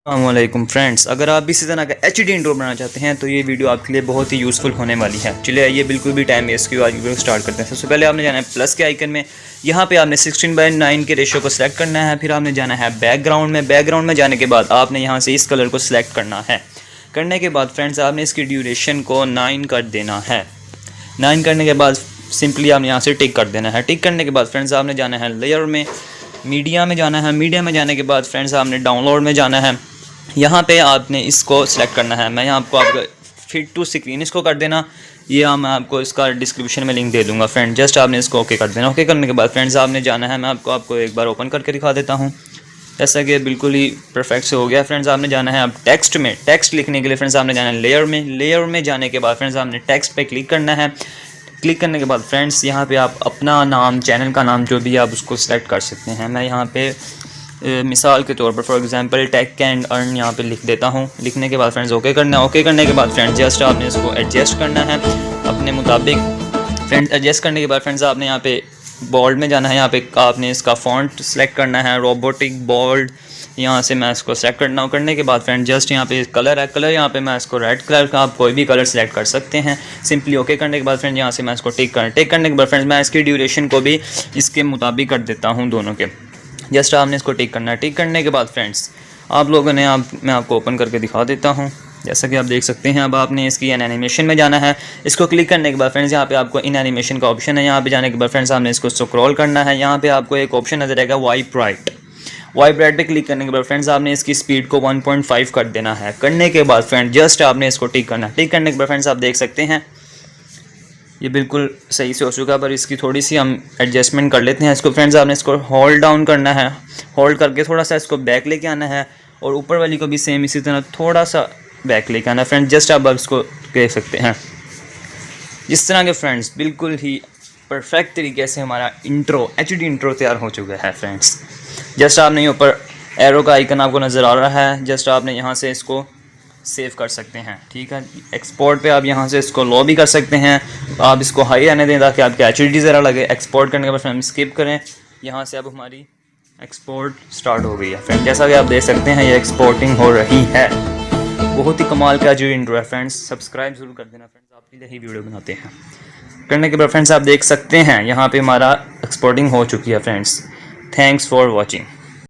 अस्सलामुअलैकुम फ्रेंड्स, अगर आप भी इसी तरह का HD इंट्रो बनाना चाहते हैं तो ये वीडियो आपके लिए बहुत ही यूज़फुल होने वाली है। चलिए आइए बिल्कुल भी टाइम वेस्ट किए आज वीडियो स्टार्ट करते हैं। सबसे पहले आपने जाना है प्लस के आइकन में, यहाँ पे आपने 16:9 के रेशियो को सिलेक्ट करना है। फिर आपने जाना है बैकग्राउंड में। बैकग्राउंड में जाने के बाद आपने यहाँ से इस कलर को सिलेक्ट करना है। करने के बाद फ्रेंड्स आपने इसकी ड्यूरेशन को 9 कर देना है। 9 करने के बाद सिंपली आपने यहाँ से टिक कर देना है। टिक करने के बाद फ्रेंड्स आपने जाना है लेयर में, मीडिया में जाना है। मीडिया में जाने के बाद फ्रेंड्स आपने डाउनलोड में जाना है। यहाँ पे आपने इसको सिलेक्ट करना है। मैं यहाँ आपको फिट टू स्क्रीन इसको कर देना। ये मैं आपको इसका डिस्क्रिप्शन में लिंक दे दूँगा फ्रेंड। जस्ट आपने इसको ओके कर देना। ओके करने के बाद फ्रेंड्स आपने जाना है, मैं आपको एक बार ओपन करके दिखा देता हूँ। जैसा कि बिल्कुल ही परफेक्ट से हो गया फ्रेंड्स। आपने जाना है अब टेक्स्ट में। टेक्स्ट लिखने के लिए फ्रेंड्स आपने जाना है लेयर में। लेयर में जाने के बाद फ्रेंड्स आपने टेक्स्ट पे क्लिक करना है। क्लिक करने के बाद फ्रेंड्स यहाँ पे आप अपना नाम, चैनल का नाम जो भी आप उसको सिलेक्ट कर सकते हैं। मैं यहाँ पे मिसाल के तौर पर for example take and earn यहाँ पे लिख देता हूँ। लिखने के बाद फ्रेंड्स ओके करना है। ओके करने के बाद फ्रेंड्स जस्ट आपने इसको एडजस्ट करना है अपने मुताबिक। फ्रेंड्स एडजस्ट करने के बाद फ्रेंड्स आपने यहाँ पे बोल्ड में जाना है। यहाँ पे आपने इसका फॉन्ट सेलेक्ट करना है, रोबोटिक बोल्ड। यहाँ से मैं इसको सेलेक्ट करना हूँ। करने के बाद फ्रेंड जस्ट यहाँ पे कलर है, कलर यहाँ पे मैं इसको रेड कलर का, आप कोई भी कलर सेलेक्ट कर सकते हैं। सिंपली ओके करने के बाद फ्रेंड यहाँ से मैं इसको टिक करने के बाद फ्रेंड्स मैं इसकी ड्यूरेशन को भी इसके मुताबिक कर देता हूँ दोनों के। जस्ट आपने इसको टिक करना है। टिक करने के बाद फ्रेंड्स आप लोगों ने मैं आपको ओपन करके दिखा देता हूँ। जैसा कि आप देख सकते हैं, अब आपने इसकी इन एनिमेशन में जाना है। इसको क्लिक करने के बाद फ्रेंड्स यहाँ पे आपको इन एनिमेशन का ऑप्शन है। यहाँ पे जाने के बाद फ्रेंड्स आपने इसको स्क्रॉल करना है। यहाँ पे आपको एक ऑप्शन नजर आएगा वाइप राइट। वाइप राइट पे क्लिक करने के बाद फ्रेंड्स आपने इसकी स्पीड को 1.5 कर देना है। करने के बाद फ्रेंड जस्ट आपने इसको टिक करना है। टिक करने के बाद फ्रेंड्स आप देख सकते हैं ये बिल्कुल सही से हो चुका, पर इसकी थोड़ी सी हम एडजस्टमेंट कर लेते हैं। इसको फ्रेंड्स आपने इसको होल्ड डाउन करना है। होल्ड करके थोड़ा सा इसको बैक लेके आना है और ऊपर वाली को भी सेम इसी तरह थोड़ा सा बैक लेके आना है। फ्रेंड्स जस्ट आप इसको देख सकते हैं जिस तरह के फ्रेंड्स बिल्कुल ही परफेक्ट तरीके से हमारा इंट्रो HD इंट्रो तैयार हो चुका है फ्रेंड्स। जस्ट आपने ऊपर एरो का आइकन आपको नज़र आ रहा है। जस्ट आपने यहाँ से इसको सेव कर सकते हैं। ठीक है, एक्सपोर्ट पे आप यहाँ से इसको लो भी कर सकते हैं। आप इसको हाई आने दें ताकि आपके HD ज़रा लगे। एक्सपोर्ट करने के बाद हम स्किप करें। यहाँ से अब हमारी एक्सपोर्ट स्टार्ट हो गई है फ्रेंड। जैसा कि आप देख सकते हैं ये एक्सपोर्टिंग हो रही है। बहुत ही कमाल का HD इंट्रो है फ्रेंड्स। सब्सक्राइब जरूर कर देना फ्रेंड्स, आपके लिए ही वीडियो बनाते हैं। करने के बाद फ्रेंड्स आप देख सकते हैं यहाँ पे हमारा एक्सपोर्टिंग हो चुकी है फ्रेंड्स। Thanks for watching.